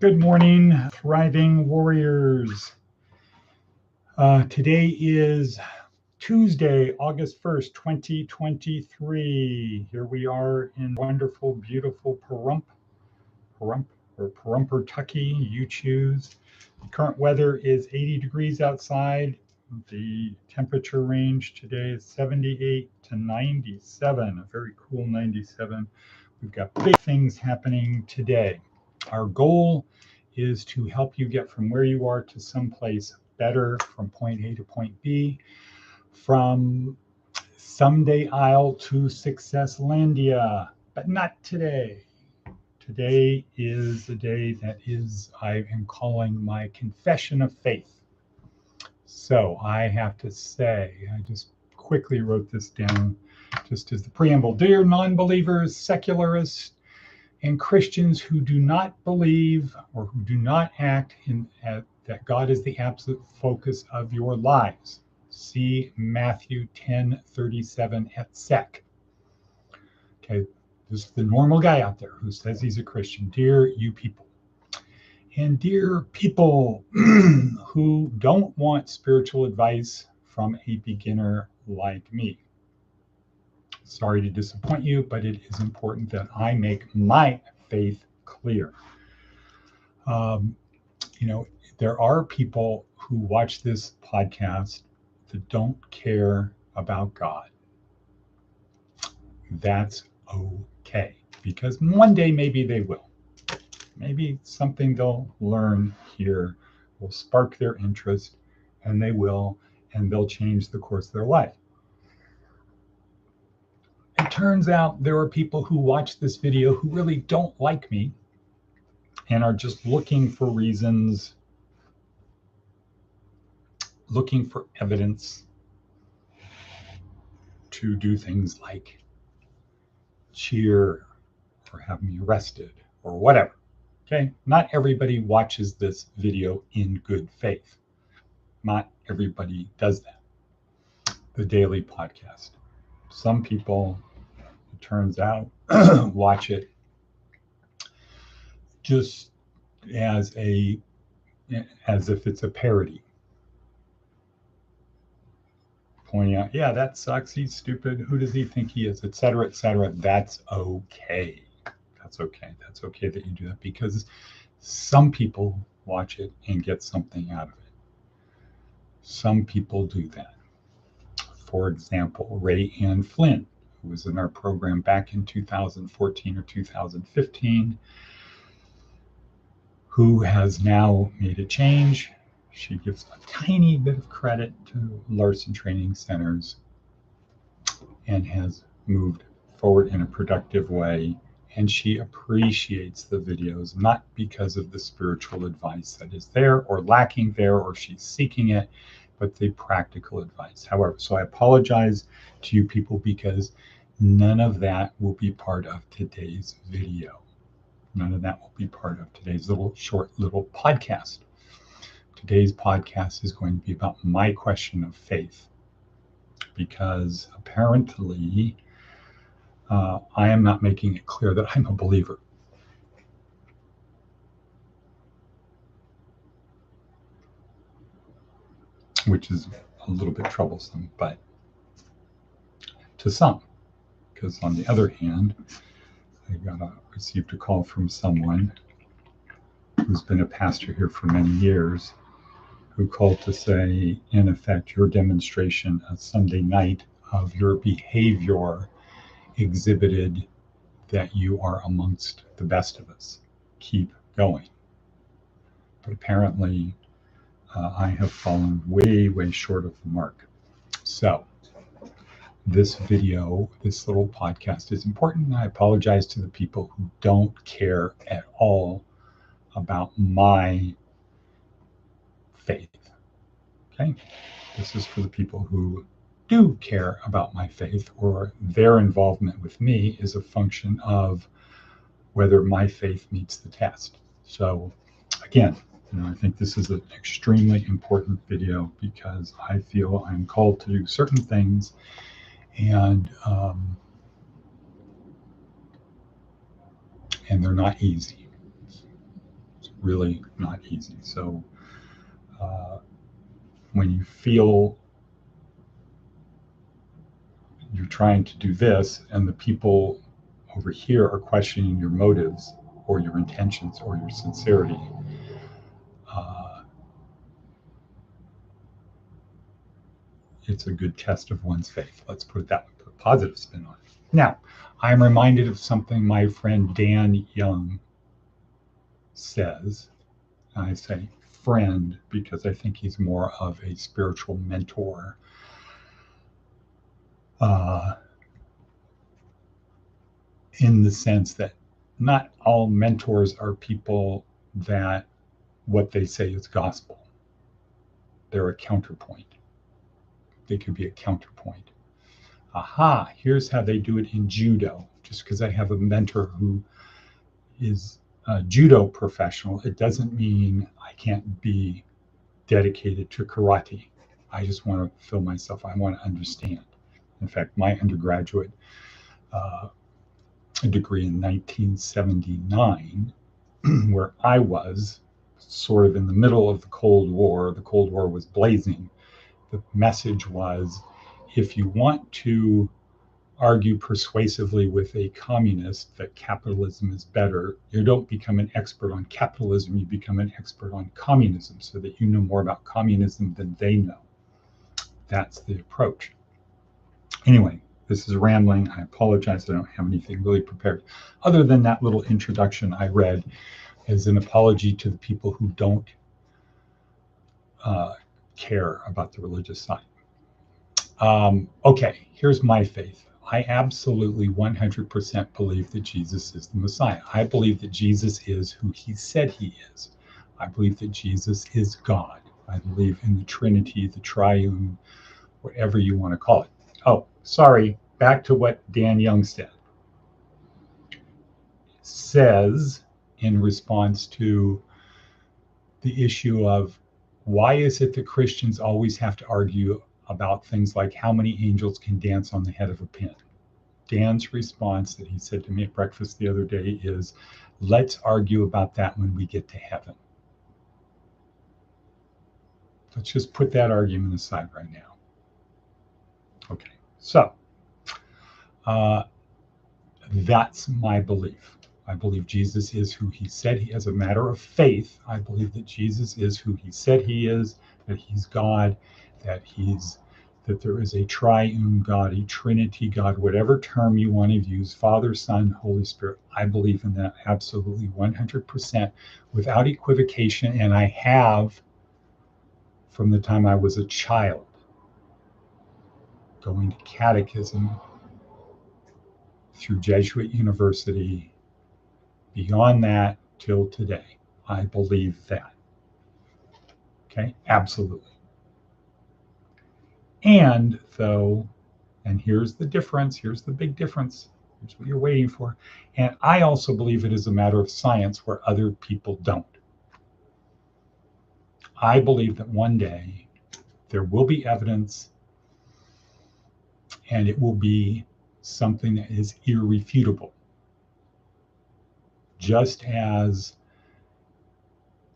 Good morning, thriving warriors. Today is Tuesday, August 1st, 2023. Here we are in wonderful, beautiful Pahrump, Tucky, you choose. The current weather is 80 degrees outside. The temperature range today is 78 to 97, a very cool 97. We've got big things happening today. Our goal is to help you get from where you are to someplace better, from point A to point B, from someday Isle to Successlandia, but not today. Today is the day that I am calling my confession of faith. So I have to say, I just quickly wrote this down just as the preamble. Dear non-believers, secularists, and Christians who do not believe or who do not act that God is the absolute focus of your lives. See Matthew 10:37 et seq. Okay, this is the normal guy out there who says he's a Christian. Dear you people. And dear people who don't want spiritual advice from a beginner like me. Sorry to disappoint you, but it is important that I make my faith clear. There are people who watch this podcast that don't care about God. That's okay, because one day maybe they will. Maybe something they'll learn here will spark their interest, and they'll change the course of their life. It turns out there are people who watch this video who really don't like me and are just looking for reasons, looking for evidence to do things like cheer or have me arrested or whatever. Okay, not everybody watches this video in good faith. Not everybody does that. The daily podcast. Some people, it turns out, watch it just as if it's a parody. Pointing out, yeah, that sucks, he's stupid, who does he think he is, etc., etc. That's okay. That's okay. That's okay that you do that, because some people watch it and get something out of it. Some people do that. For example, Ray Ann Flynn, who was in our program back in 2014 or 2015, who has now made a change. She gives a tiny bit of credit to Larson Training Centers and has moved forward in a productive way. And she appreciates the videos, not because of the spiritual advice that is there or lacking there, or she's seeking it, but the practical advice. However, so I apologize to you people, because none of that will be part of today's video. None of that will be part of today's short little podcast. Today's podcast is going to be about my question of faith, because apparently I am not making it clear that I'm a believer. Which is a little bit troublesome, but to some, because on the other hand, I received a call from someone who's been a pastor here for many years, who called to say, in effect, your demonstration of Sunday night of your behavior exhibited that you are amongst the best of us. Keep going. But apparently, I have fallen way, way short of the mark. So this video, this little podcast is important. And I apologize to the people who don't care at all about my faith. Okay? This is for the people who do care about my faith, or their involvement with me is a function of whether my faith meets the test. So again, I think this is an extremely important video, because I feel I'm called to do certain things, and they're not easy. really not easy. So when you feel you're trying to do this and the people over here are questioning your motives or your intentions or your sincerity, it's a good test of one's faith. Let's put it that way, put a positive spin on it. Now, I'm reminded of something my friend Dan Young says. I say friend because I think he's more of a spiritual mentor. In the sense that not all mentors are people that what they say is gospel. They're a counterpoint. They could be a counterpoint. Aha, here's how they do it in judo. Just because I have a mentor who is a judo professional, it doesn't mean I can't be dedicated to karate. I just want to fill myself. I want to understand. In fact, my undergraduate degree in 1979, where I was sort of in the middle of the Cold War was blazing. The message was, if you want to argue persuasively with a communist that capitalism is better, you don't become an expert on capitalism, you become an expert on communism so that you know more about communism than they know. That's the approach. Anyway, this is rambling. I apologize. I don't have anything really prepared other than that little introduction I read as an apology to the people who don't care about the religious side. Okay, here's my faith. I absolutely 100% believe that Jesus is the Messiah. I believe that Jesus is who he said he is. I believe that Jesus is God. I believe in the Trinity, the triune, whatever you want to call it. Oh, sorry, back to what Dan Young says in response to the issue of why is it that Christians always have to argue about things like how many angels can dance on the head of a pin. Dan's response that he said to me at breakfast the other day is, let's argue about that when we get to heaven. Let's just put that argument aside right now. Okay, so that's my belief. I believe Jesus is who he said he is. As a matter of faith, I believe that Jesus is who he said he is, that he's God, that there is a triune God, a Trinity God, whatever term you want to use, Father, Son, Holy Spirit. I believe in that absolutely 100% without equivocation, and I have from the time I was a child, going to catechism through Jesuit University, beyond that till today. I believe that. Okay, absolutely. And though, and here's the difference, here's the big difference, here's what you're waiting for. And I also believe it is a matter of science where other people don't. I believe that one day there will be evidence and it will be something that is irrefutable. Just as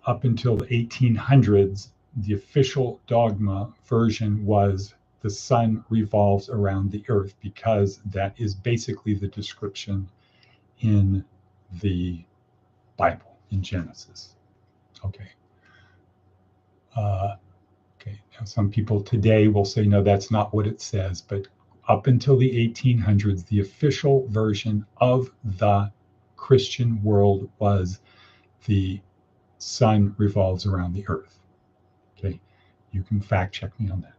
up until the 1800s, the official dogma version was the sun revolves around the earth, because that is basically the description in the Bible, in Genesis. Okay. Okay. Now, some people today will say, no, that's not what it says. But up until the 1800s, the official version of the Christian world was the sun revolves around the earth. Okay. You can fact check me on that.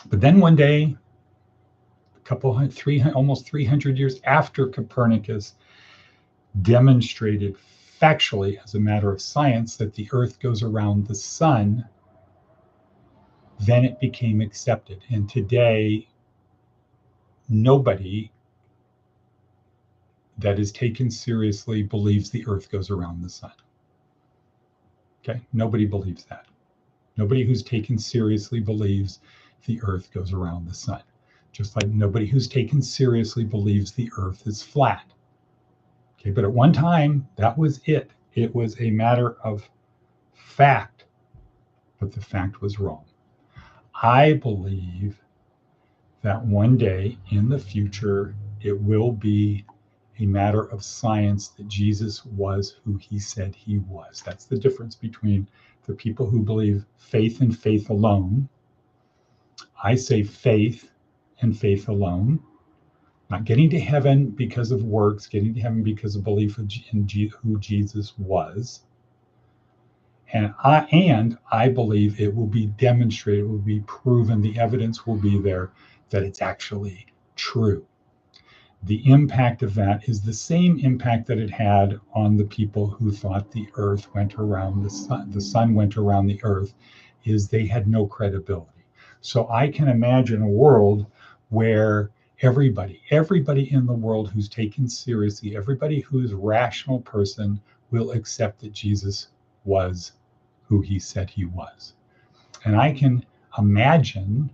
But then one day, almost 300 years after Copernicus demonstrated factually as a matter of science that the earth goes around the sun, then it became accepted. And today, nobody that is taken seriously believes the earth goes around the sun. Okay, nobody believes that. Nobody who's taken seriously believes the earth goes around the sun. Just like nobody who's taken seriously believes the earth is flat. Okay, but at one time, that was it. It was a matter of fact, but the fact was wrong. I believe that one day in the future, it will be a matter of science that Jesus was who he said he was. That's the difference between the people who believe faith and faith alone. I say faith and faith alone. Not getting to heaven because of works, getting to heaven because of belief in who Jesus was. And I believe it will be demonstrated, it will be proven, the evidence will be there that it's actually true. The impact of that is the same impact that it had on the people who thought the earth went around the sun went around the earth, is they had no credibility. So I can imagine a world where everybody in the world who's taken seriously, everybody who's a rational person will accept that Jesus was who he said he was. And I can imagine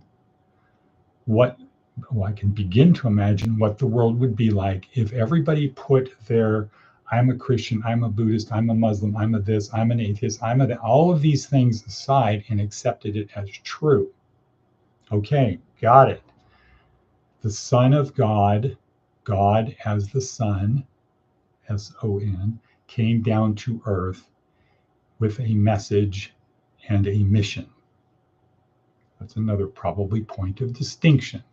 I can begin to imagine what the world would be like if everybody put their, I'm a Christian, I'm a Buddhist, I'm a Muslim, I'm a this, I'm an atheist, all of these things aside and accepted it as true. Okay, got it. The Son of God, God as the Son, S-O-N, came down to earth with a message and a mission. That's another probably point of distinction.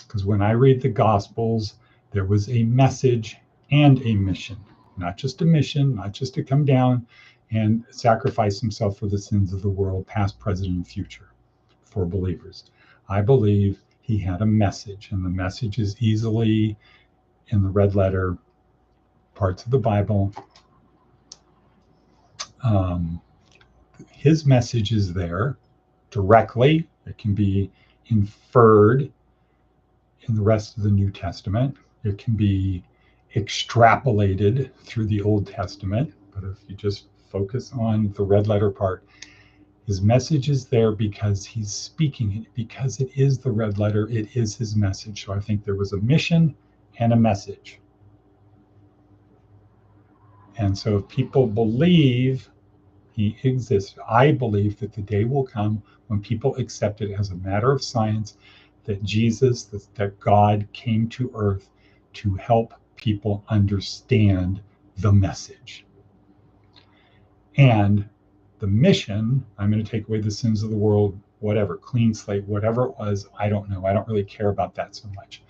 Because when I read the Gospels, there was a message and a mission, not just a mission, not just to come down and sacrifice himself for the sins of the world, past, present, and future, for believers. I believe he had a message, and the message is easily in the red letter parts of the Bible. His message is there directly. It can be inferred in the rest of the New Testament. It can be extrapolated through the Old Testament, but if you just focus on the red letter part, his message is there because he's speaking it, because it is the red letter, it is his message. So I think there was a mission and a message. And so if people believe he exists, I believe that the day will come when people accept it as a matter of science, that Jesus, that God came to earth to help people understand the message. And the mission, I'm going to take away the sins of the world, whatever, clean slate, whatever it was, I don't know. I don't really care about that so much.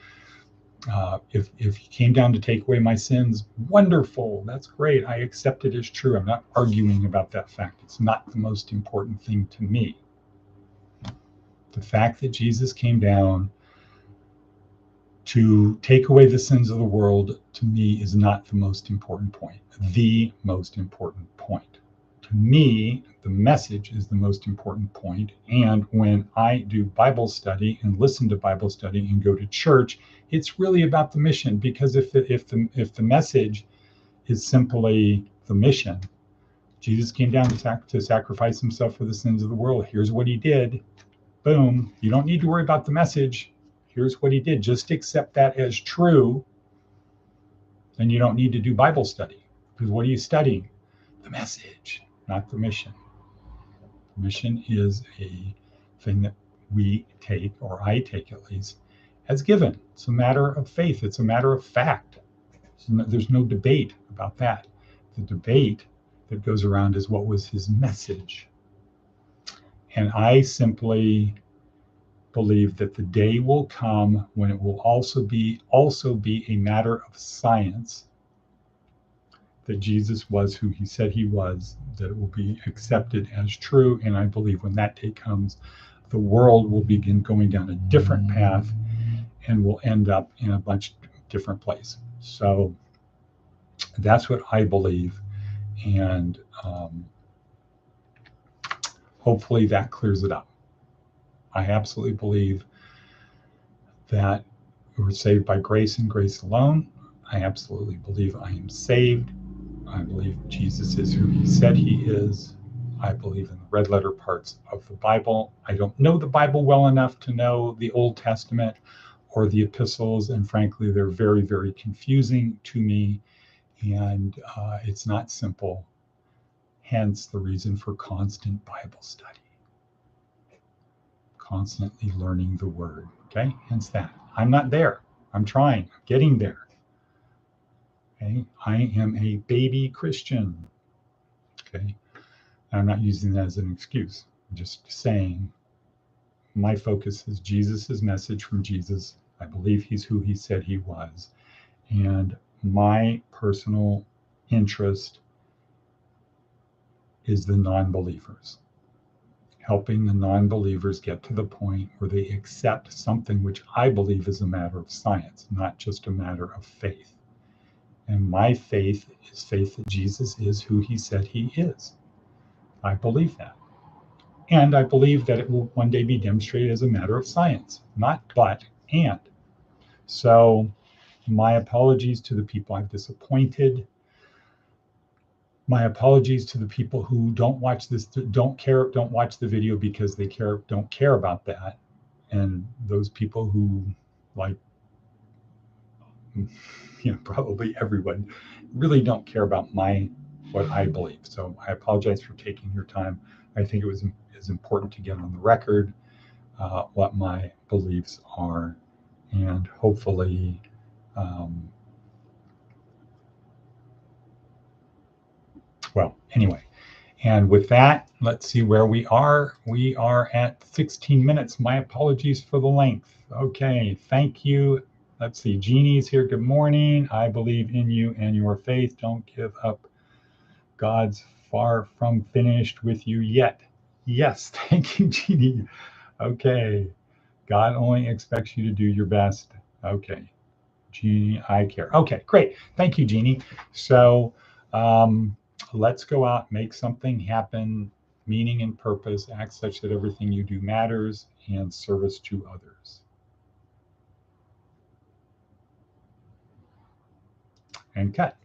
If he came down to take away my sins, wonderful, that's great. I accept it as true. I'm not arguing about that fact. It's not the most important thing to me. The fact that Jesus came down to take away the sins of the world, to me, is not the most important point. The most important point. To me, the message is the most important point. And when I do Bible study and listen to Bible study and go to church, it's really about the mission. Because if the message is simply the mission, Jesus came down to sacrifice himself for the sins of the world. Here's what he did. Boom. You don't need to worry about the message. Here's what he did. Just accept that as true. Then you don't need to do Bible study. Because what are you studying? The message, not the mission. The mission is a thing that we take, or I take at least, as given. It's a matter of faith. It's a matter of fact. There's no debate about that. The debate that goes around is what was his message. And I simply believe that the day will come when it will also be a matter of science that Jesus was who he said he was, that it will be accepted as true. And I believe when that day comes, the world will begin going down a different path and will end up in a bunch of different places. So that's what I believe. And hopefully that clears it up. I absolutely believe that we're saved by grace and grace alone. I absolutely believe I am saved. I believe Jesus is who he said he is. I believe in the red letter parts of the Bible. I don't know the Bible well enough to know the Old Testament or the epistles, and frankly, they're very, very confusing to me. And it's not simple. Hence the reason for constant Bible study, constantly learning the word. Okay, hence that. I'm not there. I'm trying, I'm getting there. Okay, I am a baby Christian. Okay, I'm not using that as an excuse. I'm just saying my focus is Jesus's message from Jesus. I believe he's who he said he was. And my personal interest is the non-believers, helping the non-believers get to the point where they accept something which I believe is a matter of science, not just a matter of faith. And my faith is faith that Jesus is who he said he is. I believe that. And I believe that it will one day be demonstrated as a matter of science, not but, and. So my apologies to the people I've disappointed. My apologies to the people who don't watch this, don't watch the video because they don't care about that. And those people who, like, probably everyone, really don't care about what I believe. So I apologize for taking your time. I think it is important to get on the record what my beliefs are, and hopefully anyway. And with that, let's see where we are. We are at 16 minutes. My apologies for the length. Okay, thank you. Let's see, Jeannie's here. Good morning. I believe in you and your faith. Don't give up. God's far from finished with you yet. Yes, thank you, Jeannie. Okay, God only expects you to do your best. Okay, Jeannie, I care. Okay, great. Thank you, Jeannie. So let's go out, make something happen, meaning and purpose, act such that everything you do matters, and service to others. And cut.